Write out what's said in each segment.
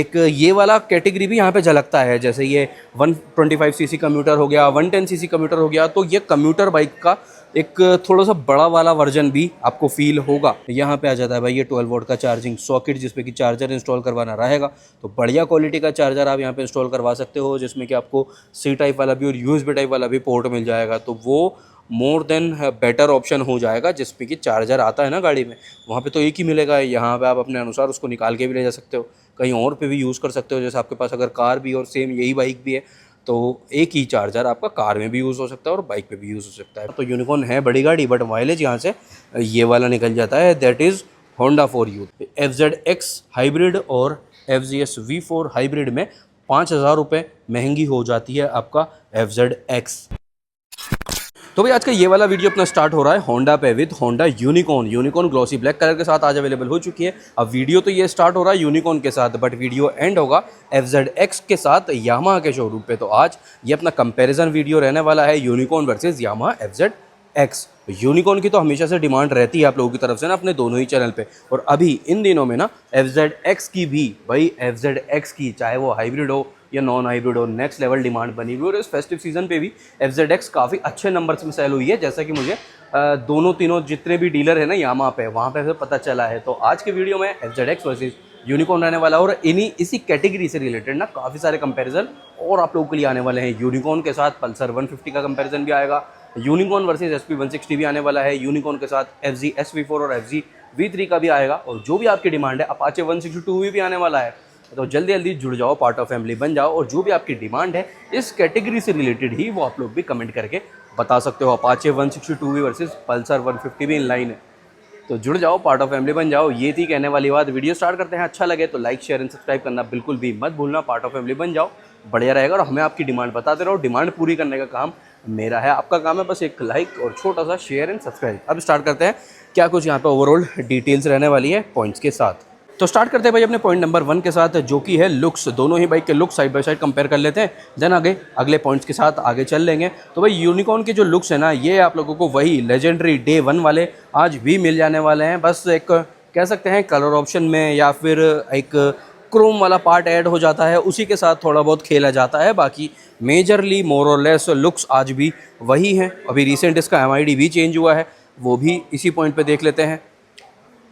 एक ये वाला कैटेगरी भी यहाँ पे झलकता है, जैसे ये 125 सीसी कम्यूटर हो गया, 110 सीसी कम्यूटर हो गया, तो ये कम्यूटर बाइक का एक थोड़ा सा बड़ा वाला वर्जन भी आपको फील होगा। यहाँ पे आ जाता है भाई ये 12 वोल्ट का चार्जिंग सॉकेट, जिसपे कि चार्जर इंस्टॉल करवाना रहेगा। तो बढ़िया क्वालिटी का चार्जर आप यहाँ पे इंस्टॉल करवा सकते हो, जिसमें कि आपको सी टाइप वाला भी और यूएसबी टाइप वाला भी पोर्ट मिल जाएगा। तो वो मोर देन बेटर ऑप्शन हो जाएगा। जिसपे कि चार्जर आता है ना गाड़ी में, वहाँ पे तो एक ही मिलेगा। यहाँ पे आप अपने अनुसार उसको निकाल के भी ले जा सकते हो, कहीं और पे भी यूज़ कर सकते हो। जैसे आपके पास अगर कार भी और सेम यही बाइक भी है, तो एक ही चार्जर आपका कार में भी यूज़ हो सकता है और बाइक पे भी यूज़ हो सकता है। तो यूनिकॉर्न है बड़ी गाड़ी, बट माइलेज यहाँ से ये वाला निकल जाता है, that is Honda for you. FZX hybrid और FZS V4 हाइब्रिड में 5,000 रुपये महंगी हो जाती है आपका FZX। तो भाई आज का ये वाला वीडियो अपना स्टार्ट हो रहा है होंडा पे with Honda unicorn glossy black colour के साथ आज अवेलेबल हो चुकी है। अब वीडियो तो ये स्टार्ट हो रहा है यूनिकॉर्न के साथ, बट वीडियो एंड होगा FZX के साथ यामाहा के शोरूम पे। तो आज ये अपना कंपैरिजन वीडियो रहने वाला है unicorn versus Yamaha FZX। Unicorn की तो हमेशा से डिमांड रहती है आप लोगों की तरफ से ना अपने दोनों ही चैनल पे, और अभी इन दिनों में ना FZX की भी, भाई FZX की चाहे वो हाइब्रिड हो या नॉन हाइब्रिड हो, नेक्स्ट लेवल डिमांड बनी हुई। और इस फेस्टिव सीजन पे भी FZX काफ़ी अच्छे नंबर्स में सेल हुई है, जैसा कि मुझे दोनों तीनों जितने भी डीलर है ना यामाहा पे, वहाँ पे पता चला है। तो आज के वीडियो में FZX वर्सेस यूनिकॉर्न रहने वाला, और इसी कैटेगरी से रिलेटेड ना काफ़ी सारे कंपैरिजन और आप लोगों के लिए आने वाले हैं। यूनिकॉर्न के साथ पल्सर 150 का कंपैरिजन भी आएगा, यूनिकॉर्न वर्सेस SP 160 भी आने वाला है, यूनिकॉर्न के साथ FZS V4 और FZ V3 का भी आएगा, और जो भी आपकी डिमांड है अपाचे 162 भी आने वाला है। तो जल्दी जल्दी जुड़ जाओ, पार्ट ऑफ फैमिली बन जाओ, और जो भी आपकी डिमांड है इस कैटेगरी से रिलेटेड ही वो आप लोग भी कमेंट करके बता सकते हो। अपाचे 162 भी वर्सेस पल्सर 150 भी इन लाइन है, तो जुड़ जाओ, पार्ट ऑफ फैमिली बन जाओ। ये थी कहने वाली बात। वीडियो स्टार्ट करते हैं। अच्छा लगे तो लाइक शेयर एंड सब्सक्राइब करना बिल्कुल भी मत भूलना। पार्ट ऑफ फैमिली बन जाओ, बढ़िया रहेगा, और हमें आपकी डिमांड बताते रहो। डिमांड पूरी करने का काम मेरा है, आपका काम है बस एक लाइक और छोटा सा शेयर एंड सब्सक्राइब। अब स्टार्ट करते हैं क्या कुछ यहाँ पे ओवरऑल डिटेल्स रहने वाली है पॉइंट्स के साथ। तो स्टार्ट करते हैं भाई अपने पॉइंट नंबर 1 के साथ, जो कि है लुक्स। दोनों ही बाइक के looks side by side compare कर लेते हैं, देन आगे अगले पॉइंट्स के साथ आगे चल लेंगे। तो भाई यूनिकॉर्न के जो लुक्स है ना, ये आप लोगों को वही लेजेंडरी डे 1 वाले आज भी मिल जाने वाले हैं। बस एक कह सकते हैं कलर ऑप्शन में या फिर एक क्रोम वाला पार्ट ऐड हो जाता है, उसी के साथ थोड़ा बहुत खेला जाता है। बाकी मेजरली मोर और लेस लुक्स आज भी वही हैं। अभी रिसेंट इसका MID भी चेंज हुआ है, वो भी इसी पॉइंट पे देख लेते हैं।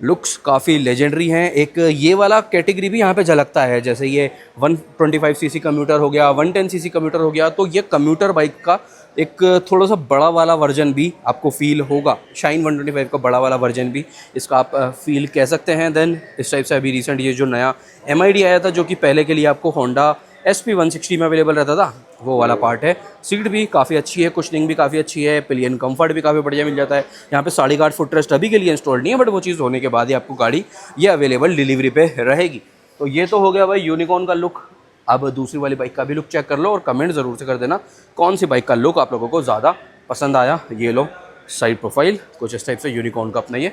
लुक्स काफ़ी लेजेंडरी हैं। एक ये वाला कैटेगरी भी यहाँ पे झलकता है, जैसे ये 125 सीसी कम्यूटर हो गया, 110 सीसी कम्यूटर हो गया, तो ये कम्यूटर बाइक का एक थोड़ा सा बड़ा वाला वर्जन भी आपको फील होगा। शाइन 125 का बड़ा वाला वर्जन भी इसका आप फील कह सकते हैं। देन इस टाइप से अभी रिसेंट ये जो नया MID आया था, जो कि पहले के लिए आपको होंडा SP 160 में अवेलेबल रहता था, वो वाला पार्ट है। सीट भी काफ़ी अच्छी है, कुशनिंग भी काफ़ी अच्छी है, पिलियन कंफर्ट भी काफ़ी बढ़िया मिल जाता है। यहाँ पे 8.5 फुट रेस्ट अभी के लिए इंस्टॉल नहीं है, बट वो चीज़ होने के बाद ही आपको गाड़ी ये अवेलेबल डिलीवरी पे रहेगी। तो ये तो हो गया भाई यूनिकॉर्न का लुक। अब दूसरी वाली बाइक का भी लुक चेक कर लो, और कमेंट ज़रूर से कर देना कौन सी बाइक का लुक आप लोगों को ज़्यादा पसंद आया। ये लो साइड प्रोफाइल कुछ इस टाइप से यूनिकॉर्न का अपना ये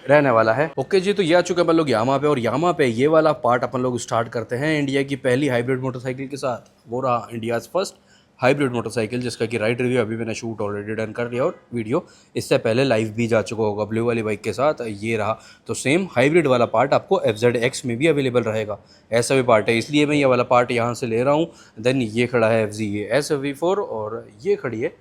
रहने वाला है। ओके जी, तो ये आ चुके हैं अपन लोग यामाहा पे, और यामाहा पे ये वाला पार्ट अपन लोग स्टार्ट करते हैं इंडिया की पहली हाइब्रिड मोटरसाइकिल के साथ। वो रहा इंडियाज़ फर्स्ट हाइब्रिड मोटरसाइकिल, जिसका कि राइड रिव्यू अभी मैंने शूट ऑलरेडी डन कर लिया, और वीडियो इससे पहले लाइव भी जा चुका होगा ब्लू वाली बाइक के साथ। ये रहा, तो सेम हाइब्रिड वाला पार्ट आपको FZX में भी अवेलेबल रहेगा। ऐसा भी पार्ट है, इसलिए मैं ये वाला पार्ट यहाँ से ले रहा हूँ। देन ये खड़ा है FZS V4, और ये खड़ी है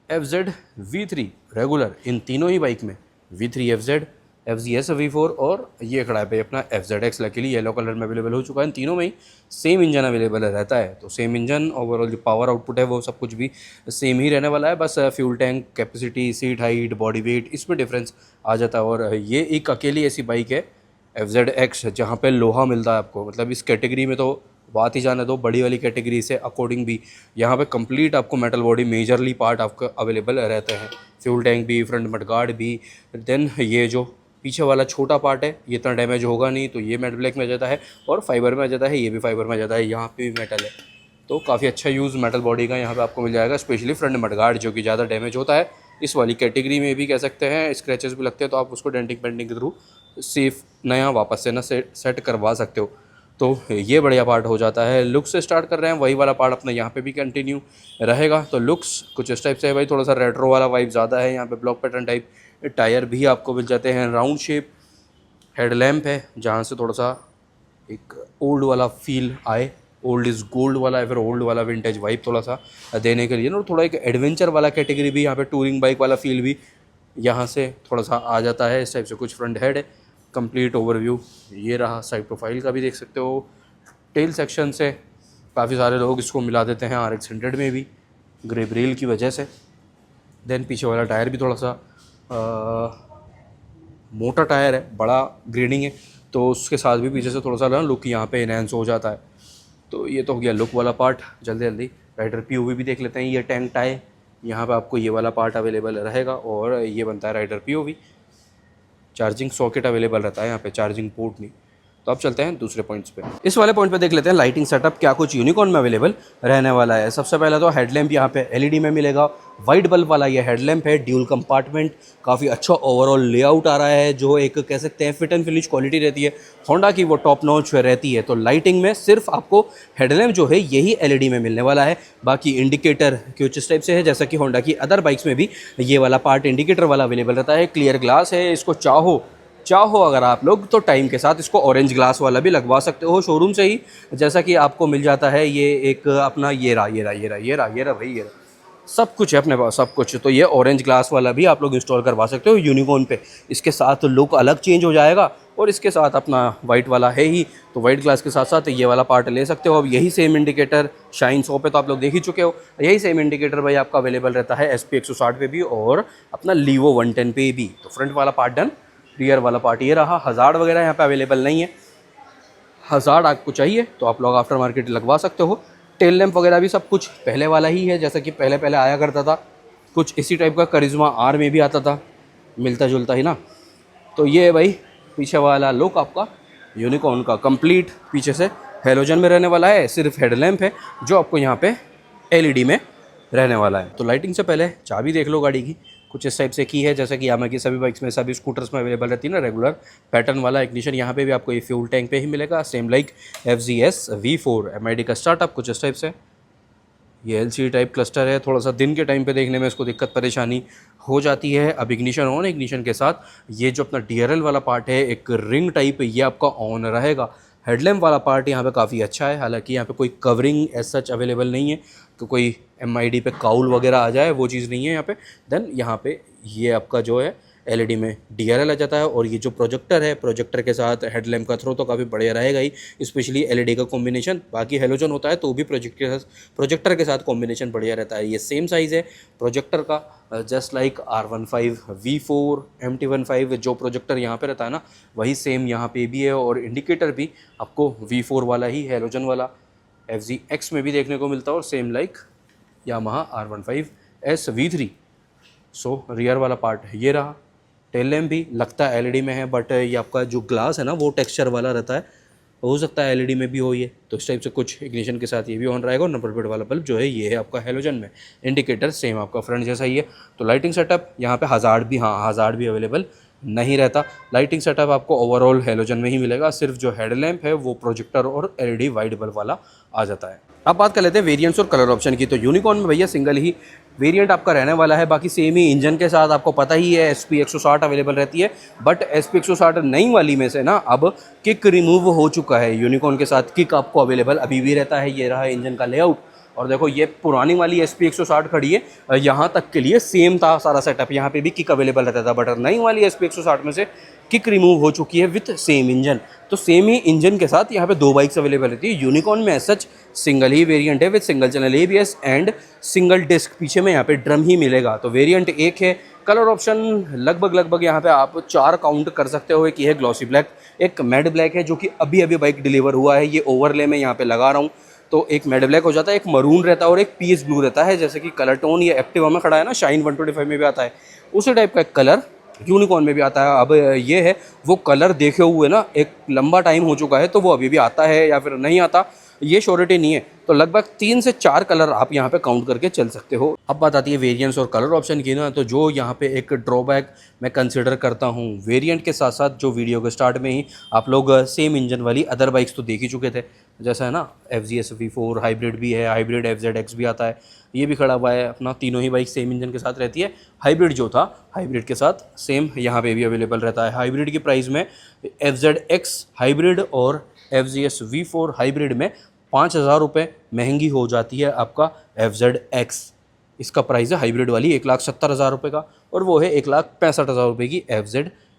FZ V3 रेगुलर। इन तीनों ही बाइक में V3 FZ, FZS V4, और ये खड़ा है भाई अपना FZX। लकीली येलो कलर में अवेलेबल हो चुका है। इन तीनों में ही सेम इंजन अवेलेबल रहता है, तो सेम इंजन, ओवरऑल जो पावर आउटपुट है वो सब कुछ भी सेम ही रहने वाला है। बस fuel tank capacity, seat height, body weight, इसमें डिफरेंस आ जाता है। और ये एक अकेली ऐसी बाइक है FZX जहाँ पे लोहा मिलता है आपको। मतलब इस कैटेगरी में तो बात ही जाने दो, बड़ी वाली कैटेगरी से अकॉर्डिंग भी यहाँ पे कंप्लीट आपको मेटल बॉडी मेजरली पार्ट आपका अवेलेबल रहते हैं। फ्यूल टैंक भी, फ्रंट मडगार्ड भी। देन ये जो पीछे वाला छोटा पार्ट है ये इतना डैमेज होगा नहीं, तो ये मेट ब्लैक में आ जाता है, और फाइबर में आ जाता है, ये भी फाइबर में आ जाता है, यहाँ पे भी मेटल है। तो काफ़ी अच्छा यूज़ मेटल बॉडी का यहाँ पे आपको मिल जाएगा, स्पेशली फ्रंट मडगार्ड जो कि ज़्यादा डैमेज होता है इस वाली कैटेगरी में भी कह सकते हैं। स्क्रैचेस भी लगते हैं, तो आप उसको डेंटिंग पेंटिंग के थ्रू सेफ नया वापस से ना सेट करवा सकते हो। तो ये बढ़िया पार्ट हो जाता है। लुक्स से स्टार्ट कर रहे हैं, वही वाला पार्ट अपना यहाँ पे भी कंटिन्यू रहेगा। तो लुक्स कुछ इस टाइप से है भाई, थोड़ा सा रेट्रो वाला वाइब ज़्यादा है यहाँ पे, ब्लॉक पैटर्न टाइप। टायर भी आपको मिल जाते हैं राउंड शेप। हेडलैम्प है जहाँ से थोड़ा सा एक ओल्ड वाला फील आए, ओल्ड इज़ गोल्ड वाला या फिर ओल्ड वाला विंटेज वाइब थोड़ा सा देने के लिए ना, और थोड़ा एक एडवेंचर वाला कैटेगरी भी यहाँ पे, टूरिंग बाइक वाला फील भी यहाँ से थोड़ा सा आ जाता है। इस टाइप से कुछ फ्रंट हेड है, कंप्लीट ओवरव्यू ये रहा। साइड प्रोफाइल का भी देख सकते हो। टेल सेक्शन से काफ़ी सारे लोग इसको मिला देते हैं RX 100 में भी, ग्रेब रेल की वजह से। देन पीछे वाला टायर भी थोड़ा सा मोटा टायर है, बड़ा ग्रेडिंग है, तो उसके साथ भी पीछे से थोड़ा सा ना लुक यहाँ पे इनहेंस हो जाता है। तो ये तो हो गया लुक वाला पार्ट। जल्दी जल्दी राइडर POV भी देख लेते हैं। ये टैंक टाई, यहाँ पे आपको ये वाला पार्ट अवेलेबल रहेगा, और ये बनता है rider POV। Charging socket available रहता है यहाँ पे, चार्जिंग पोर्ट नहीं। तो अब चलते हैं दूसरे पॉइंट्स पे। इस वाले पॉइंट पे देख लेते हैं लाइटिंग सेटअप क्या कुछ यूनिकॉर्न में अवेलेबल रहने वाला है। सबसे पहले तो हेडलैम्प यहाँ पे LED में मिलेगा, वाइट बल्ब वाला ये हेडलैम्प है, ड्यूल कंपार्टमेंट, काफ़ी अच्छा ओवरऑल लेआउट आ रहा है, जो एक कह सकते हैं फिट एंड फिनिश क्वालिटी रहती है होंडा की, वो टॉप नॉच रहती है। तो लाइटिंग में सिर्फ आपको हेडलैम्प जो है यही LED में मिलने वाला है। बाकी इंडिकेटर कुछ इस टाइप से है, जैसा कि होंडा की अदर बाइक्स में भी ये वाला पार्ट इंडिकेटर वाला अवेलेबल रहता है। क्लियर ग्लास है, इसको चाहो अगर आप लोग तो टाइम के साथ इसको ऑरेंज ग्लास वाला भी लगवा सकते हो शोरूम से ही, जैसा कि आपको मिल जाता है। ये एक अपना ये रहा भाई, ये सब कुछ है अपने पास, सब कुछ। तो ये ऑरेंज ग्लास वाला भी आप लोग इंस्टॉल करवा सकते हो यूनिकॉर्न पे। इसके साथ लुक अलग चेंज हो जाएगा, और इसके साथ अपना वाइट वाला है ही, तो वाइट ग्लास के साथ साथ ये वाला पार्ट ले सकते हो। अब यही सेम इंडिकेटर शाइन 100 पे तो आप लोग देख ही चुके हो, यही सेम इंडिकेटर भाई आपका अवेलेबल रहता है SP 160 पे भी, और अपना लीवो 110 पे भी। तो फ्रंट वाला पार्ट डन। रियर वाला पार्ट ये रहा। हज़ार्ड वगैरह यहाँ पे अवेलेबल नहीं है। हज़ार्ड आपको चाहिए तो आप लोग आफ्टर मार्केट लगवा सकते हो। टेल लैंप वगैरह भी सब कुछ पहले वाला ही है, जैसा कि पहले आया करता था। कुछ इसी टाइप का करिश्मा R में भी आता था, मिलता जुलता ही ना। तो ये है भाई पीछे वाला लुक आपका यूनिकॉर्न का कंप्लीट। पीछे से हेलोजन में रहने वाला है, सिर्फ हेडलैम्प है जो आपको यहाँ पे LED में रहने वाला है। तो लाइटिंग से पहले चाबी देख लो गाड़ी की, कुछ इस टाइप से की है, जैसा कि यामा की सभी बाइक्स में, सभी स्कूटर्स में अवेलेबल रहती है ना रेगुलर पैटर्न वाला इग्निशन। यहाँ पे भी आपको ये फ्यूल टैंक पे ही मिलेगा, same like FZS V4 MID का स्टार्टअप कुछ इस टाइप से। ये LCD टाइप क्लस्टर है, थोड़ा सा दिन के टाइम पे देखने में इसको दिक्कत परेशानी हो जाती है। अब इग्निशन ऑन, इग्निशन के साथ ये जो अपना DRL वाला पार्ट है, एक रिंग टाइप, ये आपका ऑन रहेगा। हेडलैम्प वाला पार्ट यहाँ पे काफ़ी अच्छा है, हालांकि यहाँ पे कोई कवरिंग एज सच अवेलेबल नहीं है, तो कोई MID पे काउल वगैरह आ जाए वो चीज़ नहीं है यहाँ पे। देन यहाँ पे ये आपका जो है LED में DRL आ जाता है, और ये जो प्रोजेक्टर है, प्रोजेक्टर के साथ हेडलैम्प का थ्रो तो काफ़ी बढ़िया रहेगा ही, स्पेशली LED का कॉम्बिनेशन। बाकी हेलोजन होता है तो भी प्रोजेक्टर के साथ कॉम्बिनेशन बढ़िया रहता है। ये सेम साइज़ है प्रोजेक्टर का, just like R15 V4 MT15 जो प्रोजेक्टर यहाँ पे रहता है ना, वही सेम यहाँ पे भी है। और इंडिकेटर भी आपको V4 वाला ही हेलोजन वाला FZX में भी देखने को मिलता है, और same like Yamaha R15S V3। सो रियर वाला पार्ट ये रहा। टेल लैम्प भी लगता है LED में है, बट ये आपका जो ग्लास है ना वो टेक्सचर वाला रहता है, हो सकता है LED में भी हो ये। तो इस टाइप से कुछ इग्निशन के साथ ये भी ऑन रहेगा। और नंबर प्लेट वाला बल्ब जो है ये है आपका हेलोजन में। इंडिकेटर सेम आपका फ्रंट जैसा ही है। तो लाइटिंग सेटअप यहाँ पे हज़ार्ड भी अवेलेबल नहीं रहता। लाइटिंग सेटअप आपको ओवरऑल हेलोजन में ही मिलेगा, सिर्फ जो हेडलैम्प है वो प्रोजेक्टर और LED वाइट बल्ब वाला आ जाता है। अब बात कर लेते हैं वेरिएंट्स और कलर ऑप्शन की। तो यूनिकॉर्न में भैया सिंगल ही वेरिएंट आपका रहने वाला है, बाकी सेम ही इंजन के साथ आपको पता ही है SP 160 अवेलेबल रहती है। बट SP 160 नई वाली में से ना अब किक रिमूव हो चुका है, यूनिकॉर्न के साथ किक आपको अवेलेबल अभी भी रहता है। ये रहा इंजन का लेआउट, और देखो ये पुरानी वाली SP 160 खड़ी है, यहाँ तक के लिए सेम था सारा सेटअप, यहाँ पे भी किक अवेलेबल रहता था। बट नई वाली SP 160 में से किक रिमूव हो चुकी है विथ सेम इंजन। तो सेम ही इंजन के साथ यहाँ पे दो बाइक्स अवेलेबल रहती है। यूनिकॉर्न में सच सिंगल ही वेरिएंट है with single channel ABS and single disc, पीछे में यहाँ पे ड्रम ही मिलेगा। तो वेरिएंट एक है। कलर ऑप्शन लगभग यहाँ पे आप 4 काउंट कर सकते हो। एक ये है ग्लॉसी ब्लैक, एक मैट ब्लैक है जो कि अभी बाइक डिलीवर हुआ है, ये ओवरले में यहाँ पे लगा रहा हूँ। तो एक मैट ब्लैक हो जाता है, एक मरून रहता है और एक पीस ब्लू रहता है, जैसे कि कलर टोन ये एक्टिवा में खड़ा है ना, शाइन 125 में भी आता है, उसी टाइप का एक कलर यूनिकॉर्न में भी आता है। अब ये है वो कलर देखे हुए ना एक लंबा टाइम हो चुका है, तो वो अभी भी आता है या फिर नहीं आता ये श्योरिटी नहीं है। तो लगभग 3 से 4 कलर आप यहाँ पे काउंट करके चल सकते हो। अब बात आती है वेरिएंट्स और कलर ऑप्शन की ना, तो जो यहाँ पे एक ड्रॉबैक मैं कंसिडर करता हूँ वेरिएंट के साथ साथ, जो वीडियो के स्टार्ट में ही आप लोग सेम इंजन वाली अदर बाइक्स तो देख ही चुके थे, जैसा है ना FZS V4 हाइब्रिड भी है, हाइब्रिड FZX भी आता है, ये भी खड़ा हुआ है अपना। तीनों ही बाइक सेम इंजन के साथ रहती है। हाइब्रिड जो था हाइब्रिड के साथ सेम यहाँ पे भी अवेलेबल रहता है। हाइब्रिड की प्राइस में FZX हाइब्रिड और FZS V4 हाइब्रिड में 5,000 रुपये महंगी हो जाती है आपका FZX। इसका प्राइस है हाइब्रिड वाली 1,70,000 रुपये का, और वो है 1,65,000 रुपये की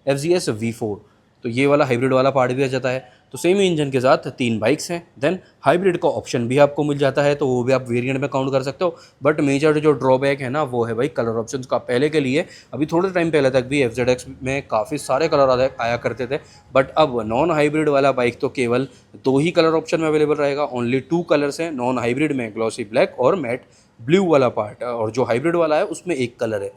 FZS V4। तो ये वाला हाइब्रिड वाला पार्ट भी आ जाता है। तो सेम ही इंजन के साथ 3 बाइक्स हैं। देन हाइब्रिड का ऑप्शन भी आपको मिल जाता है, तो वो भी आप वेरिएंट में काउंट कर सकते हो। बट मेजर जो ड्रॉबैक है ना वो है भाई कलर ऑप्शंस का। पहले के लिए अभी थोड़े टाइम पहले तक भी FZX में काफ़ी सारे कलर आया करते थे, बट अब नॉन हाइब्रिड वाला बाइक तो केवल 2 ही कलर ऑप्शन में अवेलेबल रहेगा। ओनली 2 कलर्स हैं नॉन हाइब्रिड में, ग्लॉसी ब्लैक और मैट ब्लू वाला पार्ट, और जो हाइब्रिड वाला है उसमें 1 कलर है।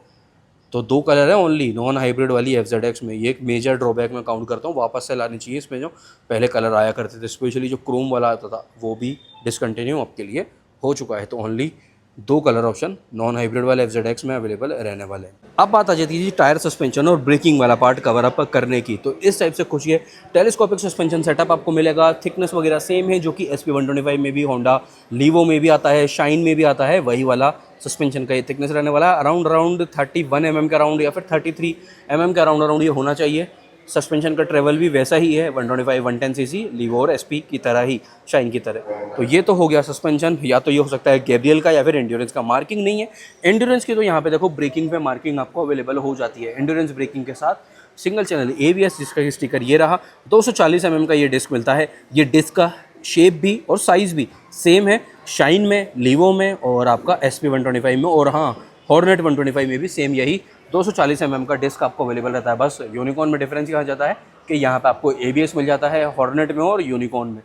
तो 2 कलर है ओनली नॉन हाइब्रिड वाली FZX में। ये एक मेजर ड्रॉबैक मैं काउंट करता हूँ। वापस से लानी चाहिए इसमें जो पहले कलर आया करते थे, स्पेशली जो क्रोम वाला आता था वो भी डिसकंटिन्यू आपके लिए हो चुका है। तो only 2 colour option non hybrid वाले FZX में अवेलेबल रहने वाले हैं। अब बात आ जाती है जी टायर, सस्पेंशन और ब्रेकिंग वाला पार्ट कवर अप करने की। तो इस टाइप से कुछ ये टेलीस्कोपिक सस्पेंशन सेटअप आपको मिलेगा। थिकनेस वगैरह सेम है जो कि SP 125 में भी, होंडा लीवो में भी आता है, शाइन में भी आता है, वही वाला सस्पेंशन का ये थिकनेस रहने वाला है। अराउंड 31 mm का राउंड या फिर 33 mm का राउंड ये होना चाहिए। सस्पेंशन का ट्रेवल भी वैसा ही है 125 110 cc लीवो और SP की तरह ही, शाइन की तरह। तो ये तो हो गया सस्पेंशन। या तो ये हो सकता है गैब्रियल का या फिर एंड्योरेंस का। मार्किंग नहीं है एंड्योरेंस की, तो यहाँ पे देखो ब्रेकिंग पे मार्किंग आपको अवेलेबल हो जाती है। एंड्योरेंस ब्रेकिंग के साथ सिंगल चैनल ABS, जिसका स्टिकर ये रहा। 240 mm का ये डिस्क मिलता है। ये डिस्क का शेप भी और साइज़ भी सेम है शाइन में, लीवो में और आपका SP 125 में, और हाँ हॉर्नेट 125 में भी सेम यही 240 mm का डिस्क आपको अवेलेबल रहता है। बस यूनिकॉर्न में डिफरेंस कहा जाता है कि यहाँ पे आपको ABS मिल जाता है हॉर्नेट में और यूनिकॉर्न में।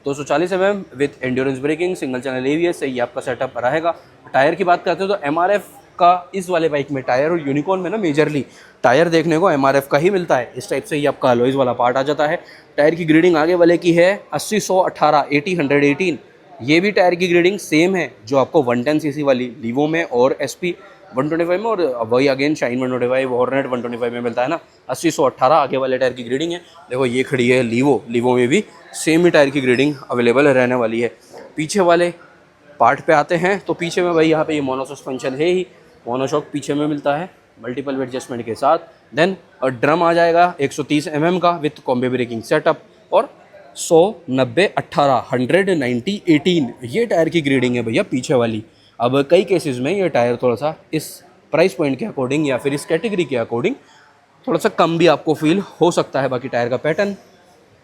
240 mm with endurance braking, single channel ABS से ये आपका सेटअप रहेगा। टायर की बात करते हो तो MRF का इस वाले बाइक में टायर, और यूनिकॉर्न में ना मेजरली टायर देखने को MRF का ही मिलता है। इस टाइप से ही आपका अलॉयज़ वाला पार्ट आ जाता है। टायर की ग्रेडिंग आगे वाले की है 80-100-18 80-118। ये भी टायर की ग्रेडिंग सेम है जो आपको 110 cc वाली लीवो में और SP 125 में, और वही अगेन शाइन 125 हॉर्नेट 125 में मिलता है ना। 80-100-18 आगे वाले टायर की ग्रेडिंग है। देखो ये खड़ी है लीवो में भी सेम ही टायर की ग्रेडिंग अवेलेबल रहने वाली है। पीछे वाले पार्ट पे आते हैं तो पीछे में भाई यहाँ पे ये मोनो सस्पेंशन है ही, मोनोशॉक पीछे में मिलता है मल्टीपल एडजस्टमेंट के साथ। देन ड्रम आ जाएगा 130 mm का विथ कॉम्बे ब्रेकिंग सेटअप, और 100-90-18 190-18 ये टायर की ग्रेडिंग है भैया पीछे वाली। अब कई केसेस में ये टायर थोड़ा सा इस प्राइस पॉइंट के अकॉर्डिंग या फिर इस कैटेगरी के अकॉर्डिंग थोड़ा सा कम भी आपको फील हो सकता है। बाकी टायर का पैटर्न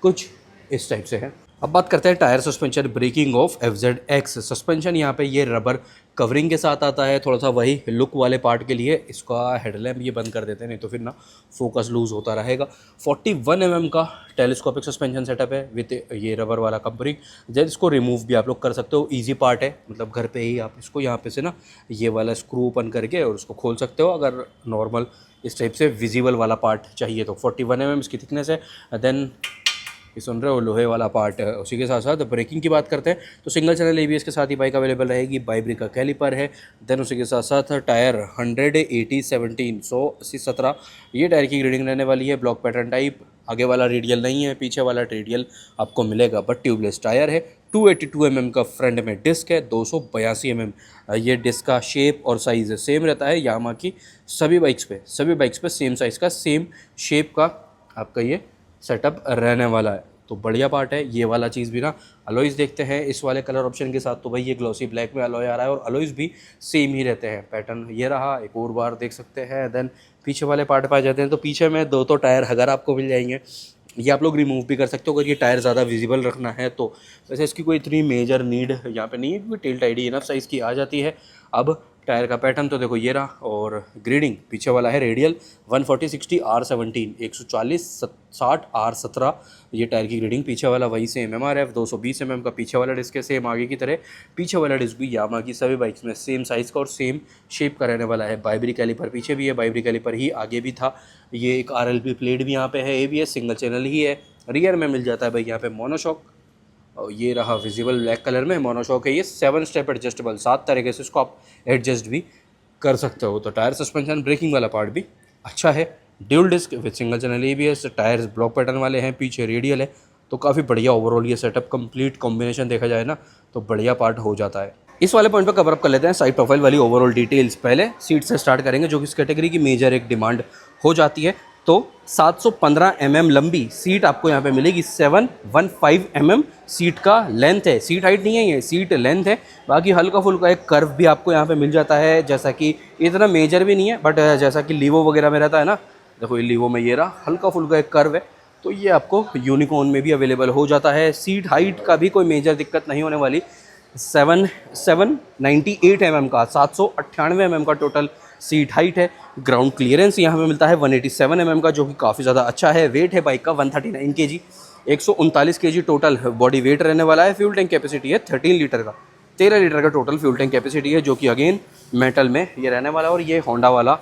कुछ इस टाइप से है। अब बात करते हैं tyre, suspension, braking of FZX। Suspension यहाँ पे ये रबर कवरिंग के साथ आता है, थोड़ा सा वही लुक वाले पार्ट के लिए। इसका हेडलैम्प ये बंद कर देते हैं, नहीं तो फिर ना फोकस लूज होता रहेगा। 41 mm का टेलीस्कोपिक सस्पेंशन सेटअप है विथ ये रबर वाला कवरिंग। जैसे इसको रिमूव भी आप लोग कर सकते हो, ईजी पार्ट है, मतलब घर पे ही आप इसको यहाँ पे से ना ये वाला स्क्रू ओपन करके और उसको खोल सकते हो अगर नॉर्मल इस टाइप से विजिबल वाला पार्ट चाहिए तो। 41 mm इसकी थिकनेस है। देन ये सुन रहे हो लोहे वाला पार्ट है। उसी के साथ साथ ब्रेकिंग की बात करते हैं तो सिंगल चैनल ABS के साथ ही बाइक अवेलेबल रहेगी। बाइब्रिक का कैलिपर है। देन उसी के साथ साथ टायर 100-80-17 100-80-17 ये टायर की ग्रेडिंग रहने वाली है। ब्लॉक पैटर्न टाइप, आगे वाला रेडियल नहीं है, पीछे वाला रेडियल आपको मिलेगा बट ट्यूबलेस टायर है। 282 mm का फ्रंट में डिस्क है। 282 mm ये डिस्क का शेप और साइज़ सेम रहता है यामा की सभी बाइक्स पे सेम साइज़ का सेम शेप का आपका ये सेटअप रहने वाला है। तो बढ़िया पार्ट है ये वाला चीज़ भी ना। अलॉयज़ देखते हैं इस वाले कलर ऑप्शन के साथ, तो भाई ये ग्लॉसी ब्लैक में अलॉय आ रहा है और अलॉयज़ भी सेम ही रहते हैं। पैटर्न ये रहा, एक और बार देख सकते हैं। देन पीछे वाले पार्ट पे आ जाते हैं तो पीछे में 2 टायर अगर आपको मिल जाएंगे, ये आप लोग रिमूव भी कर सकते हो अगर ये टायर ज़्यादा विजिबल रखना है तो। वैसे इसकी कोई इतनी मेजर नीड यहाँ पे नहीं है क्योंकि टेल टाइडी इनफ साइज़ की आ जाती है। अब टायर का पैटर्न तो देखो ये रहा, और ग्रेडिंग पीछे वाला है रेडियल 140-60 R17 140-60 R17 ये टायर की ग्रेडिंग पीछे वाला वही सेम। MRF 220 mm का पीछे वाला डिस्क है सेम आगे की तरह। पीछे वाला डिस्क भी यामा की सभी बाइक्स में सेम साइज़ का और सेम शेप का रहने वाला है। बाइब्रिक कैलिपर पीछे भी है, बाइब्रिक कैलिपर ही आगे भी था। ये एक RLP प्लेट भी यहाँ पे है। ABS सिंगल चैनल ही है। रियर में मिल जाता है भाई यहाँ पे मोनोशॉक, और ये रहा विजिबल ब्लैक कलर में मोनोशॉक है। ये 7 स्टेप एडजस्टेबल, 7 तरीके से इसको आप एडजस्ट भी कर सकते हो। तो टायर, सस्पेंशन, ब्रेकिंग वाला पार्ट भी अच्छा है। Dual disc with single channel ABS, tyres block pattern वाले हैं, पीछे रेडियल है। तो काफ़ी बढ़िया ओवरऑल ये सेटअप कंप्लीट कॉम्बिनेशन देखा जाए ना तो बढ़िया पार्ट हो जाता है। इस वाले पॉइंट पर कवर अप कर लेते हैं साइड प्रोफाइल वाली ओवरऑल डिटेल्स। पहले सीट से स्टार्ट करेंगे जो कि इस कैटेगरी की मेजर एक डिमांड हो जाती है। तो 715 लंबी सीट आपको यहाँ पे मिलेगी। 715 सीट का लेंथ है, सीट हाइट नहीं है ये, सीट लेंथ है। बाकी हल्का फुल्का एक कर्व भी आपको यहाँ पे मिल जाता है, जैसा कि इतना मेजर भी नहीं है, बट जैसा कि लीवो वगैरह में रहता है ना, देखो ये लीवो में ये रहा, हल्का फुल्का एक कर्व है, तो ये आपको यूनिकॉर्न में भी अवेलेबल हो जाता है। सीट हाइट का भी कोई मेजर दिक्कत नहीं होने वाली। 798 का 798 का टोटल सीट हाइट है। ग्राउंड क्लियरेंस यहाँ पे मिलता है 187 का, जो कि काफ़ी ज़्यादा अच्छा है। वेट है बाइक का 139 kg, 139 kg total body weight रहने वाला है। फ्यूल टैंक कैपेसिटी है 13 लीटर का, 13 लीटर का टोटल फ्यूल टैंक कैपेसिटी है, जो कि अगेन मेटल में ये रहने वाला है। और ये होंडा वाला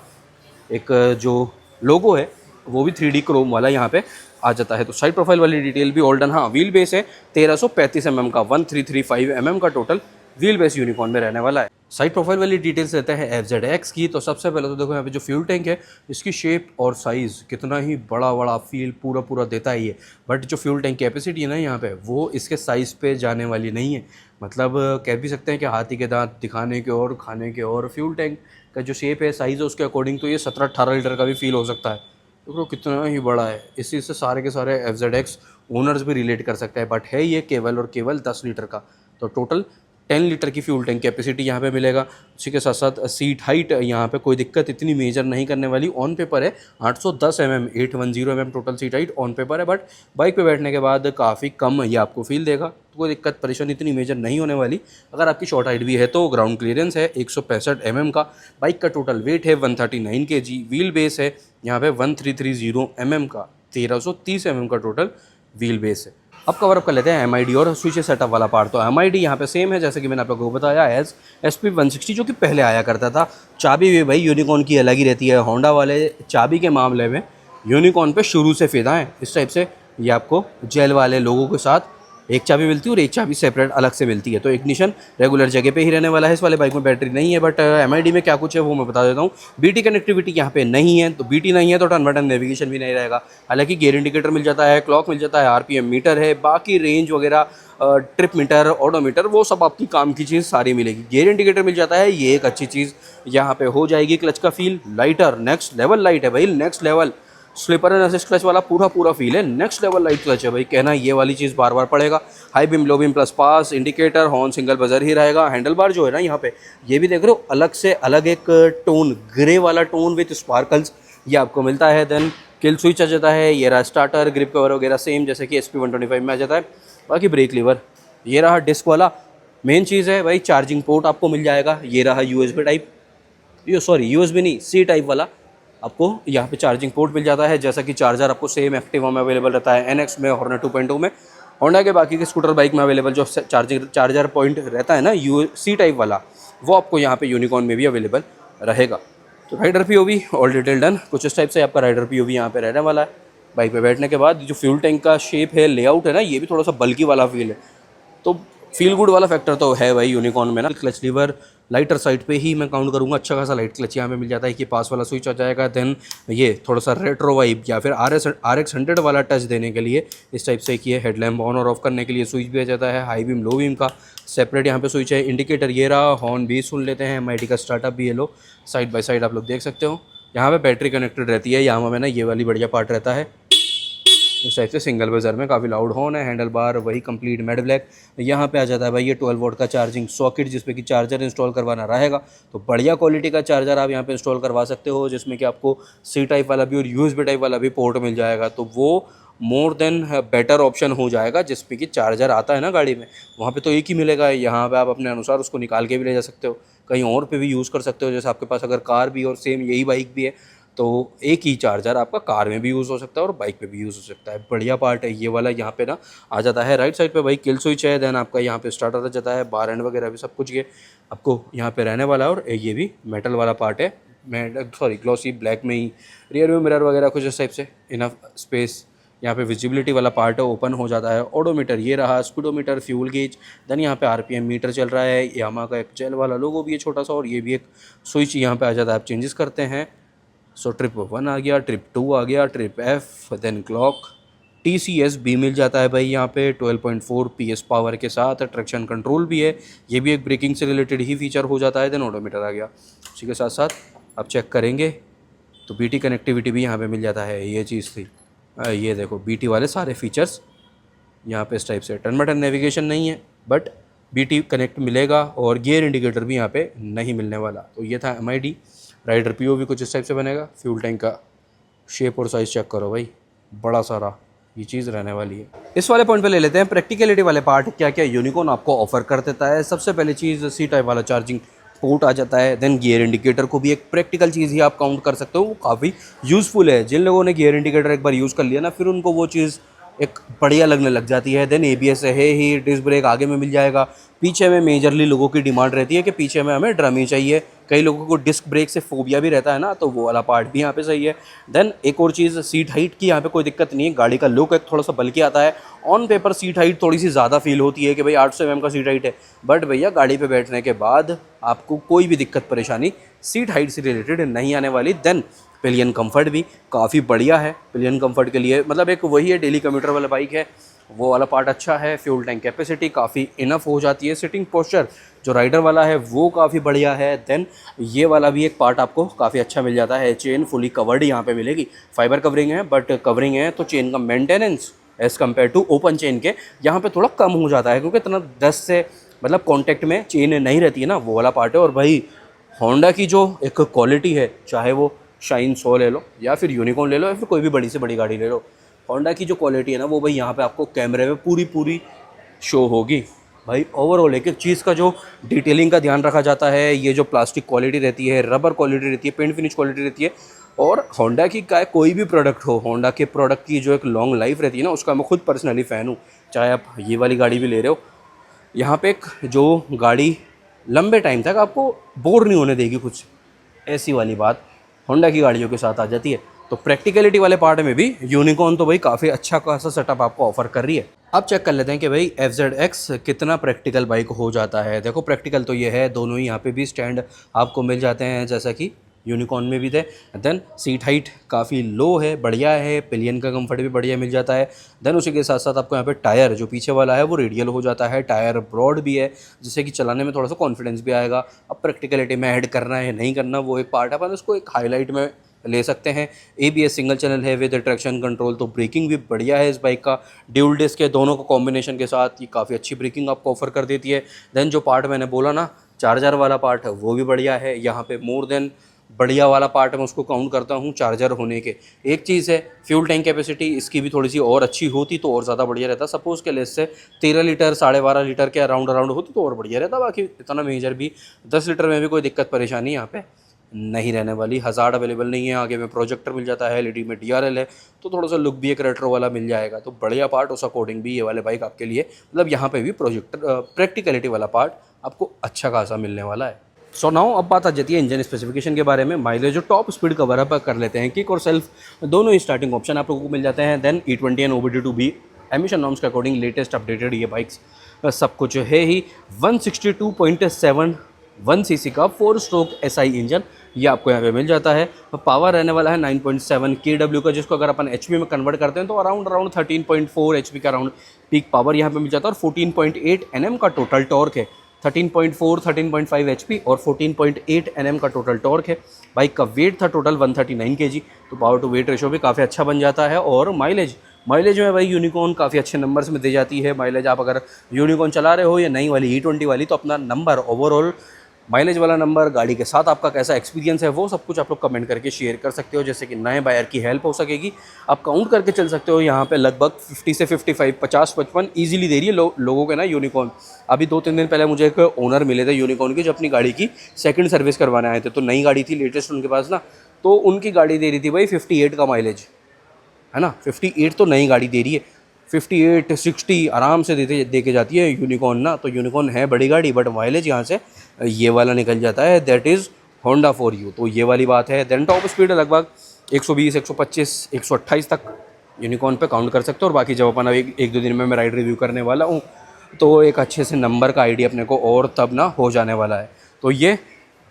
एक जो लोगो है वो भी 3D क्रोम वाला यहाँ पे आ जाता है। तो साइड प्रोफाइल वाली डिटेल भी ऑल डन। हाँ, व्हील बेस है 1335 का, 1335 का टोटल व्हील बेस यूनिकॉर्न में रहने वाला है। साइड प्रोफाइल वाली डिटेल्स रहते हैं FZX की। तो सबसे पहले तो देखो यहाँ पे जो फ्यूल टैंक है, इसकी शेप और साइज़ कितना ही बड़ा बड़ा फील पूरा देता है ये। बट जो फ्यूल टैंक कैपेसिटी है ना यहाँ पे, वो इसके साइज़ पे जाने वाली नहीं है। मतलब कह भी सकते हैं कि हाथी के दांत दिखाने के और खाने के। और फ्यूल टैंक का जो शेप है, साइज़ है, उसके अकॉर्डिंग तो ये 17-18 लीटर का भी फील हो सकता है। देखो कितना ही बड़ा है। इसी से सारे के सारे FZX ओनर्स भी रिलेट कर सकते हैं। बट है ये केवल और केवल 10 लीटर का। तो टोटल 10 लीटर की फ्यूल टैंक कैपेसिटी यहाँ पे मिलेगा। उसी के साथ साथ सीट हाइट यहाँ पे कोई दिक्कत इतनी मेजर नहीं करने वाली। ऑन पेपर है 810 810 total seat height on paper है। बट बाइक पे बैठने के बाद काफ़ी कम ये आपको फील देगा, तो कोई दिक्कत परेशानी इतनी मेजर नहीं होने वाली। अगर आपकी शॉर्ट हाइट भी है तो ग्राउंड क्लियरेंस है 165 का। बाइक का टोटल वेट है 139 kg। व्हील बेस है यहाँ पे 1330 का, 1330 का टोटल व्हील बेस है। अब कवर अप कर लेते हैं MID और स्विच सेटअप वाला पार्ट। तो MID यहाँ पे सेम है जैसे कि मैंने आप लोगों को बताया, एज SP160 जो कि पहले आया करता था। चाबी भी भाई यूनिकॉर्न की अलग ही रहती है। होंडा वाले चाबी के मामले में यूनिकॉर्न पे शुरू से फिदा है। इस टाइप से ये आपको जेल वाले लोगों के साथ एक चाबी मिलती है और एक चाबी सेपरेट अलग से मिलती है। तो इग्निशन रेगुलर जगह पे ही रहने वाला है। इस वाले बाइक में बैटरी नहीं है, बट MID में क्या कुछ है वो मैं बता देता हूँ। BT कनेक्टिविटी यहाँ पे नहीं है, तो BT नहीं है तो टर्न बटन नेविगेशन भी नहीं रहेगा। हालांकि गियर इंडिकेटर मिल जाता है, क्लॉक मिल जाता है, RPM मीटर है, बाकी रेंज वगैरह ट्रिप मीटर, ऑडोमीटर, वो सब आपकी काम की चीज़ सारी मिलेगी। गियर इंडिकेटर मिल जाता है, ये एक अच्छी चीज़ यहाँ पे हो जाएगी। क्लच का feel lighter, next level light है भाई, next level. Slipper and assist clutch वाला पूरा फील है, नेक्स्ट लेवल लाइट क्लच है भाई। कहना ये वाली चीज़ बार बार पड़ेगा। High beam, low beam, plus pass, indicator, horn, single buzzer ही रहेगा। हैंडल बार जो है ना यहाँ पे, ये भी देख रहे हो अलग से अलग एक टोन, ग्रे वाला टोन विथ स्पार्कल्स ये आपको मिलता है। देन किल स्विच आ जाता है, ये रहा स्टार्टर, ग्रिप कवर वगैरह सेम जैसे कि SP125 में आ जाता है। बाकी ब्रेक लीवर, ये रहा डिस्क वाला। मेन चीज़ है भाई, चार्जिंग पोर्ट आपको मिल जाएगा। ये रहा USB टाइप, USB नहीं, C टाइप वाला आपको यहाँ पे चार्जिंग पोर्ट मिल जाता है। जैसा कि चार्जर आपको सेम एक्टिवा में अवेलेबल रहता है, NX में, हॉर्नेट 2.0 में, होंडा के बाकी के स्कूटर बाइक में अवेलेबल जो चार्जर पॉइंट रहता है ना C टाइप वाला, वो आपको यहाँ पे यूनिकॉर्न में भी अवेलेबल रहेगा। तो rider POV all detail done. कुछ इस टाइप से आपका राइडर POV यहाँ पे रहने वाला है। बाइक पे बैठने के बाद जो फ्यूल टैंक का शेप है, लेआउट है ना, ये भी थोड़ा सा बल्कि वाला फील है। तो फील गुड वाला फैक्टर तो है भाई यूनिकॉर्न में ना। क्लच लीवर लाइटर साइड पे ही मैं काउंट करूँगा, अच्छा खासा लाइट क्लच यहाँ पे मिल जाता है कि पास वाला स्विच आ जाएगा। देन ये थोड़ा सा रेट्रो वाइब या फिर RX 100 वाला टच देने के लिए इस टाइप से कि हेडलैम्प ऑन और ऑफ करने के लिए स्विच भी आ जाता है। हाई बीम, लो बीम का सेपरेट यहाँ पे स्विच है। इंडिकेटर ये रहा, हॉर्न भी सुन लेते हैं। MID का स्टार्टअप भी ये लो, साइड बाय साइड आप लोग देख सकते हो। यहाँ पे बैटरी कनेक्टेड रहती है, यहाँ में ना ये वाली बढ़िया पार्ट रहता है। इस टाइप से सिंगल बजर में काफ़ी लाउड हॉर्न है। हैंडल बार वही कंप्लीट मैट ब्लैक। यहाँ पे आ जाता है भाई ये 12 वोल्ट का चार्जिंग सॉकेट, जिसपे कि चार्जर इंस्टॉल करवाना रहेगा। तो बढ़िया क्वालिटी का चार्जर आप यहाँ पे इंस्टॉल करवा सकते हो, जिसमें कि आपको C टाइप वाला भी और USB टाइप वाला भी पोर्ट मिल जाएगा। तो वो मोर देन बेटर ऑप्शन हो जाएगा। जिसपे कि चार्जर आता है ना गाड़ी में, वहाँ पे तो एक ही मिलेगा। यहाँ पे आप अपने अनुसार उसको निकाल के भी ले जा सकते हो, कहीं और पे भी यूज़ कर सकते हो। जैसे आपके पास अगर कार भी और सेम यही बाइक भी है, तो एक ही चार्जर आपका कार में भी यूज़ हो सकता है और बाइक पे भी यूज़ हो सकता है। बढ़िया पार्ट है ये वाला। यहाँ पे ना आ जाता है राइट साइड पे भाई किल स्विच है। देन आपका यहाँ पे स्टार्टर आ जाता है, बार एंड वगैरह भी सब कुछ ये आपको यहाँ पे रहने वाला है। और ये भी मेटल वाला पार्ट है, ग्लॉसी ब्लैक में ही। रियर व्यू मिरर वगैरह कुछ इस टाइप से, इनफ स्पेस। यहाँ पे विजिबिलिटी वाला पार्ट है, ओपन हो जाता है। ऑडोमीटर ये रहा, स्पीडोमीटर, फ्यूल गेज। देन यहाँ पे RPM मीटर चल रहा है। यामा का एक जेल वाला लोगो भी है छोटा सा, और ये भी एक स्विच यहाँ पे आ जाता है, आप चेंजेस करते हैं। सो ट्रिप 1 आ गया, ट्रिप 2 आ गया, trip F, then clock. TCS भी मिल जाता है भाई यहाँ पे 12.4 PS पावर के साथ। ट्रैक्शन कंट्रोल भी है, ये भी एक ब्रेकिंग से रिलेटेड ही फीचर हो जाता है। देन ऑडोमीटर आ गया। उसी के साथ साथ आप चेक करेंगे तो BT कनेक्टिविटी भी यहाँ पे मिल जाता है, ये चीज़ थी। ये देखो BT वाले सारे फीचर्स यहाँ पे इस टाइप से। टर्न बटन नेविगेशन नहीं है बट BT कनेक्ट मिलेगा, और गियर इंडिकेटर भी यहाँ पे नहीं मिलने वाला। तो ये था MID। राइडर POV कुछ इस टाइप से बनेगा। फ्यूल टैंक का शेप और साइज़ चेक करो भाई, बड़ा सारा ये चीज़ रहने वाली है। इस वाले पॉइंट पे ले लेते हैं प्रैक्टिकलिटी वाले पार्ट, क्या क्या यूनिकॉर्न आपको ऑफर कर देता है। सबसे पहले चीज़ C टाइप वाला चार्जिंग पोर्ट आ जाता है। देन गियर इंडिकेटर को भी एक प्रैक्टिकल चीज़ ही आप काउंट कर सकते हो, वो काफ़ी यूज़फुल है। जिन लोगों ने गियर इंडिकेटर एक बार यूज़ कर लिया ना, फिर उनको वो चीज़ एक बढ़िया लगने लग जाती है। देन ABS है ही, डिस्क ब्रेक आगे में मिल जाएगा। पीछे में मेजरली लोगों की डिमांड रहती है कि पीछे में हमें ड्रम ही चाहिए। कई लोगों को डिस्क ब्रेक से फोबिया भी रहता है ना, तो वो वाला पार्ट भी यहाँ पे सही है। देन एक और चीज़, सीट हाइट की यहाँ पे कोई दिक्कत नहीं है। गाड़ी का लुक एक थोड़ा सा बल्कि आता है। ऑन पेपर सीट हाइट थोड़ी सी ज़्यादा फील होती है कि भाई 800 mm का सीट हाइट है, बट भैया गाड़ी पे बैठने के बाद आपको कोई भी दिक्कत परेशानी सीट हाइट से रिलेटेड नहीं आने वाली। देन पिलियन कंफर्ट भी काफ़ी बढ़िया है। पिलियन कंफर्ट के लिए मतलब एक वही है, डेली कम्यूटर वाला बाइक है, वो वाला पार्ट अच्छा है। फ्यूल टैंक कैपेसिटी काफ़ी इनफ हो जाती है। सिटिंग पोस्चर जो राइडर वाला है वो काफ़ी बढ़िया है। देन ये वाला भी एक पार्ट आपको काफ़ी अच्छा मिल जाता है। चेन फुली कवर्ड यहाँ पे मिलेगी। फाइबर कवरिंग है, बट कवरिंग है तो चेन का maintenance as compare to open chain के यहाँ पे थोड़ा कम हो जाता है, क्योंकि इतना डस्ट से मतलब कॉन्टैक्ट में चेन नहीं रहती है ना, वो वाला पार्ट है। और भाई होंडा की जो एक क्वालिटी है, चाहे वो शाइन 100 ले लो या फिर यूनिकॉर्न ले लो या फिर कोई भी बड़ी से बड़ी गाड़ी ले लो, होंडा की जो क्वालिटी है ना, वो भाई यहाँ पे आपको कैमरे में पूरी शो होगी। भाई ओवरऑल एक एक चीज़ का जो डिटेलिंग का ध्यान रखा जाता है, ये जो प्लास्टिक क्वालिटी रहती है, रबर क्वालिटी रहती है, पेंट फिनिश क्वालिटी रहती है। और होंडा की का कोई भी प्रोडक्ट हो, होंडा के प्रोडक्ट की जो एक लॉन्ग लाइफ रहती है ना, उसका मैं खुद पर्सनली फ़ैन हूँ। चाहे आप ये वाली गाड़ी भी ले रहे हो, यहाँ पे एक जो गाड़ी लंबे टाइम तक आपको बोर नहीं होने देगी कुछ, ऐसी वाली बात होंडा की गाड़ियों के साथ आ जाती है। तो प्रैक्टिकलिटी वाले पार्ट में भी यूनिकॉर्न तो भाई काफ़ी अच्छा खासा सेटअप आपको ऑफर कर रही है। अब चेक कर लेते हैं कि भाई FZX कितना प्रैक्टिकल बाइक हो जाता है। देखो प्रैक्टिकल तो ये है, दोनों ही यहाँ पे भी स्टैंड आपको मिल जाते हैं जैसा कि यूनिकॉर्न में भी थे। देन सीट हाइट काफ़ी लो है, बढ़िया है। पिलियन का कंफर्ट भी बढ़िया मिल जाता है। देन उसी के साथ साथ आपको यहाँ पे टायर जो पीछे वाला है वो रेडियल हो जाता है। टायर ब्रॉड भी है, जिससे कि चलाने में थोड़ा सा कॉन्फिडेंस भी आएगा। अब प्रैक्टिकलिटी में ऐड करना है नहीं करना वो एक पार्ट है, अपन उसको एक हाईलाइट में ले सकते हैं। ABS सिंगल चैनल है विद ट्रैक्शन कंट्रोल, तो ब्रेकिंग भी बढ़िया है इस बाइक का। ड्यूल डिस्क के दोनों को कॉम्बिनेशन के साथ ये काफ़ी अच्छी ब्रेकिंग आपको ऑफर कर देती है। देन जो पार्ट मैंने बोला ना, चार्जर वाला पार्ट है, वो भी बढ़िया है। यहाँ पे मोर देन बढ़िया वाला पार्ट मैं उसको काउंट करता हूँ चार्जर होने के। एक चीज़ है फ्यूल टैंक कैपेसिटी, इसकी भी थोड़ी सी और अच्छी होती तो और ज़्यादा बढ़िया रहता। सपोज़ के लेस से 13 लीटर 12.5 लीटर के अराउंड होती तो और बढ़िया रहता। बाकी इतना मेजर भी 10 लीटर में भी कोई दिक्कत परेशानी यहाँ पे नहीं रहने वाली। हज़ार्ड अवेलेबल नहीं है, आगे में प्रोजेक्टर मिल जाता है, LED में DRL है, तो थोड़ा सा लुक भी एक रेट्रो वाला मिल जाएगा। तो बढ़िया पार्ट उस अकॉर्डिंग भी ये वाले बाइक आपके लिए, मतलब यहाँ पे भी प्रोजेक्टर प्रैक्टिकलिटी वाला पार्ट आपको अच्छा खासा मिलने वाला है। सो नाउ अब बात आ जाती है इंजन स्पेसिफिकेशन के बारे में। माइलेज जो टॉप स्पीड कवर अप कर लेते हैं, किक और सेल्फ दोनों ही स्टार्टिंग ऑप्शन आप लोगों को मिल जाते हैं। देन E20 एंड OBD2 भी एमिशन नॉर्म्स के अकॉर्डिंग लेटेस्ट अपडेटेड ये बाइक्स सब कुछ है ही। 162.71 सीसी का 4 स्ट्रोक SI इंजन ये आपको यहाँ पे मिल जाता है। पावर रहने वाला है 9.7 kW का, जिसको अगर अपन HP में कन्वर्ट करते हैं तो अराउंड 13.4 HP का अराउंड पीक पावर यहाँ पे मिल जाता है। और 14.8 Nm का टोटल टॉर्क है। 13.4 13.5 HP और 14.8 Nm का टोटल टॉर्क है। बाइक का वेट था टोटल 139 kg, तो पावर टू वेट रेशो भी काफ़ी अच्छा बन जाता है। और माइलेज में भाई यूनिकॉर्न काफ़ी अच्छे नंबर्स में दे जाती है माइलेज। आप अगर यूनिकॉर्न चला रहे हो या नई वाली E20 वाली, तो अपना नंबर ओवरऑल माइलेज वाला नंबर, गाड़ी के साथ आपका कैसा एक्सपीरियंस है, वो सब कुछ आप लोग कमेंट करके शेयर कर सकते हो, जैसे कि नए बायर की हेल्प हो सकेगी। आप काउंट करके चल सकते हो, यहाँ पे लगभग 50 से 55 50-55 ईजिली दे रही है लोगों के ना यूनिकॉर्न। अभी 2-3 दिन पहले मुझे एक ओनर मिले थे यूनिकॉर्न के, जो अपनी गाड़ी की सेकंड सर्विस करवाने आए थे। तो नई गाड़ी थी लेटेस्ट उनके पास ना, तो उनकी गाड़ी दे रही थी भाई 58 का माइलेज, है ना। 58 तो नई गाड़ी दे रही है, 58 60 आराम से दे के जाती है यूनिकॉर्न ना। तो यूनिकॉर्न है बड़ी गाड़ी, बट माइलेज यहाँ से ये वाला निकल जाता है, that is Honda for you. तो ये वाली बात है। देन टॉप स्पीड लगभग 120 125 128 तक यूनिकॉर्न पे काउंट कर सकते हो। और बाकी जब अपन एक दो दिन में मैं राइड रिव्यू करने वाला हूँ, तो एक अच्छे से नंबर का आइडिया अपने को और तब ना हो जाने वाला है। तो ये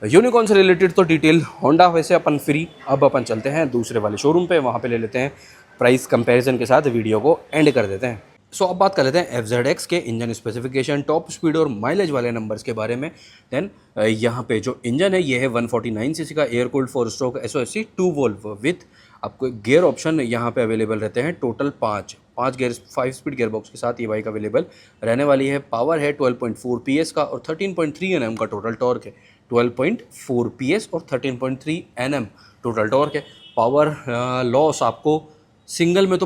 यूनिकॉर्न से रिलेटेड तो डिटेल होंडा वैसे अपन फ्री। अब अपन चलते हैं दूसरे वाले शोरूम पे, वहाँ पे ले लेते हैं प्राइस कंपैरिजन के साथ वीडियो को एंड कर देते हैं। सो अब बात कर लेते हैं FZX के इंजन स्पेसिफिकेशन, टॉप स्पीड और माइलेज वाले नंबर्स के बारे में। देन यहाँ पे जो इंजन है ये है 149 सीसी का air cooled 4 stroke SOFC 2 valve with आपको गियर ऑप्शन यहाँ पे अवेलेबल रहते हैं total 5 gear, 5 speed gear box के साथ ये बाइक अवेलेबल रहने वाली है। पावर है 12.4 PS का और 13.3 Nm का टोटल टॉर्क है। 12.4 PS और 13.3 Nm टोटल टॉर्क है। पावर लॉस आपको सिंगल में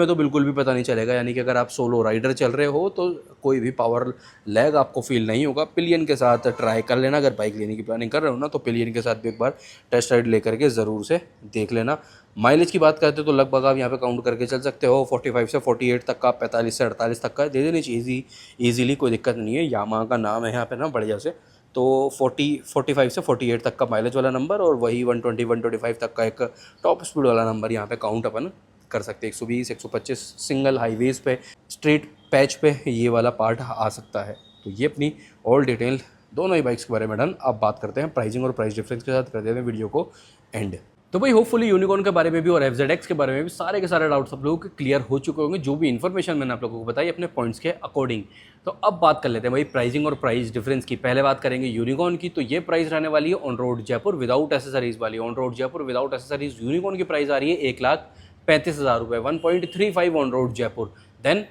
तो बिल्कुल भी पता नहीं चलेगा, यानी कि अगर आप सोलो राइडर चल रहे हो तो कोई भी पावर लैग आपको फील नहीं होगा। पिलियन के साथ ट्राई कर लेना, अगर बाइक लेने की प्लानिंग कर रहे हो ना तो पिलियन के साथ भी एक बार टेस्ट राइड लेकर के ज़रूर से देख लेना। माइलेज की बात करते हो तो लगभग आप यहाँ पे काउंट करके चल सकते हो 45 से 48 तक का, 45 से 48 तक का दे देनी चाहिए ईजीली, कोई दिक्कत नहीं है। यामाहा का नाम है यहाँ पे ना बढ़िया से, तो 45 से 48 तक का माइलेज वाला नंबर और वही 120-125 तक का एक टॉप स्पीड वाला नंबर यहाँ पे काउंट अपन कर सकते हैं। 120-125 सिंगल हाईवेज़ पे, स्ट्रेट पैच पे ये वाला पार्ट आ सकता है। तो ये अपनी ऑल डिटेल दोनों ही बाइक्स के बारे में डन। अब बात करते हैं प्राइसिंग और प्राइस डिफरेंस के साथ कर देते हैं वीडियो को एंड। तो भाई होपफुली यूनिकॉर्न के बारे में भी और FZX के बारे में भी सारे के सारे डाउट्स आप लोगों के क्लियर हो चुके होंगे, जो भी इन्फॉर्मेशन मैंने आप लोगों को बताई अपने पॉइंट्स के अकॉर्डिंग। तो अब बात कर लेते हैं भाई प्राइसिंग और प्राइस डिफरेंस की। पहले बात करेंगे यूनिकॉर्न की, तो ये प्राइस रहने वाली है on road Jaipur without accessories वाली। On road Jaipur without accessories Unicorn की प्राइस आ रही है 1,35,000 रुपये, 1.35 on road Jaipur. Then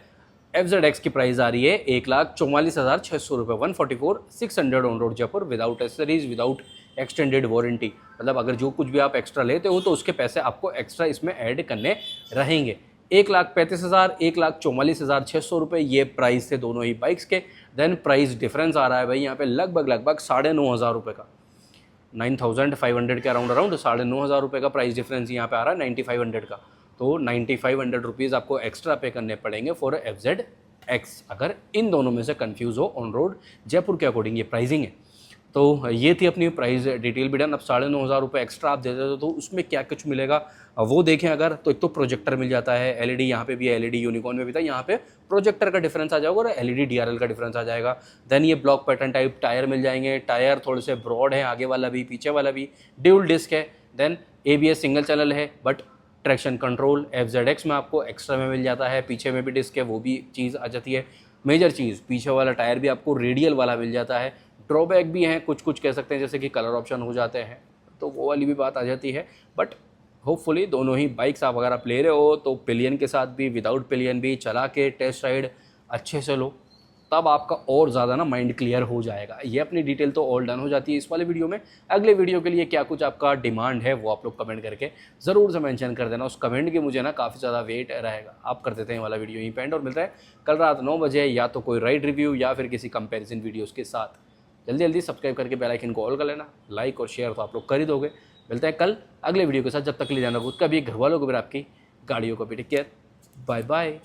FZX की प्राइस आ रही है 1,44,600 रुपये, 144,600 on road Jaipur without accessories, without extended warranty. मतलब अगर जो कुछ भी आप एक्स्ट्रा लेते हो तो उसके पैसे आपको एक्स्ट्रा इसमें ऐड करने रहेंगे। 1,35,000, 1,44,600 रुपये ये प्राइस थे दोनों ही बाइक्स के। देन प्राइस डिफरेंस आ रहा है भाई यहाँ पे लगभग 9,500 रुपये का, 9,500 के अराउंड 9,500 रुपये का प्राइस डिफरेंस यहाँ पे आ रहा है 9,500 का। तो 9,500 रुपीज़ आपको एक्स्ट्रा पे करने पड़ेंगे फॉर FZX, अगर इन दोनों में से कंफ्यूज हो। ऑन रोड जयपुर के अकॉर्डिंग ये प्राइसिंग है। तो ये थी अपनी प्राइस डिटेल भी डन। अब 9,500 रुपये एक्स्ट्रा आप दे देते हो तो उसमें क्या कुछ मिलेगा वो देखें अगर, तो एक तो प्रोजेक्टर मिल जाता है, LED यहाँ पे भी है, LED यूनिकॉर्न में भी था, यहाँ पे प्रोजेक्टर का डिफरेंस आ जाएगा और LED DRL का डिफरेंस आ जाएगा। देन ये ब्लॉक पैटर्न टाइप टायर मिल जाएंगे, टायर थोड़े से ब्रॉड है, आगे वाला भी पीछे वाला भी, ड्यूल डिस्क है। देन ABS सिंगल चैनल है, बट ट्रैक्शन कंट्रोल FZX में आपको एक्स्ट्रा में मिल जाता है, पीछे में भी डिस्क है, वो भी चीज़ आ जाती है। मेजर चीज़ पीछे वाला टायर भी आपको रेडियल वाला मिल जाता है। ड्रॉबैक भी हैं कुछ कह सकते हैं, जैसे कि कलर ऑप्शन हो जाते हैं, तो वो वाली भी बात आ जाती है। बट होपफुली दोनों ही बाइक्स आप अगर आप ले रहे हो तो पिलियन के साथ भी विदाउट पिलियन भी चला के टेस्ट राइड अच्छे से लो, तब आपका और ज़्यादा ना माइंड क्लियर हो जाएगा। ये अपनी डिटेल तो ऑल डन हो जाती है इस वाले वीडियो में। अगले वीडियो के लिए क्या कुछ आपका डिमांड है वो आप लोग कमेंट करके ज़रूर से मेंशन कर देना। उस कमेंट की मुझे ना काफ़ी ज़्यादा वेट रहेगा। आप कर देते हैं वाला वीडियो यहीं पे एंड, और मिलता है कल रात 9 बजे या तो कोई राइड रिव्यू या फिर किसी कंपेरिजन वीडियोज़ के साथ। जल्दी सब्सक्राइब करके बेल आइकन को ऑल कर लेना, लाइक और शेयर तो आप लोग कर ही दोगे। मिलता है कल अगले वीडियो के साथ, जब तक ले जाना खुद का भी, घर वालों को भी, आपकी गाड़ियों को भी। Take care, bye bye.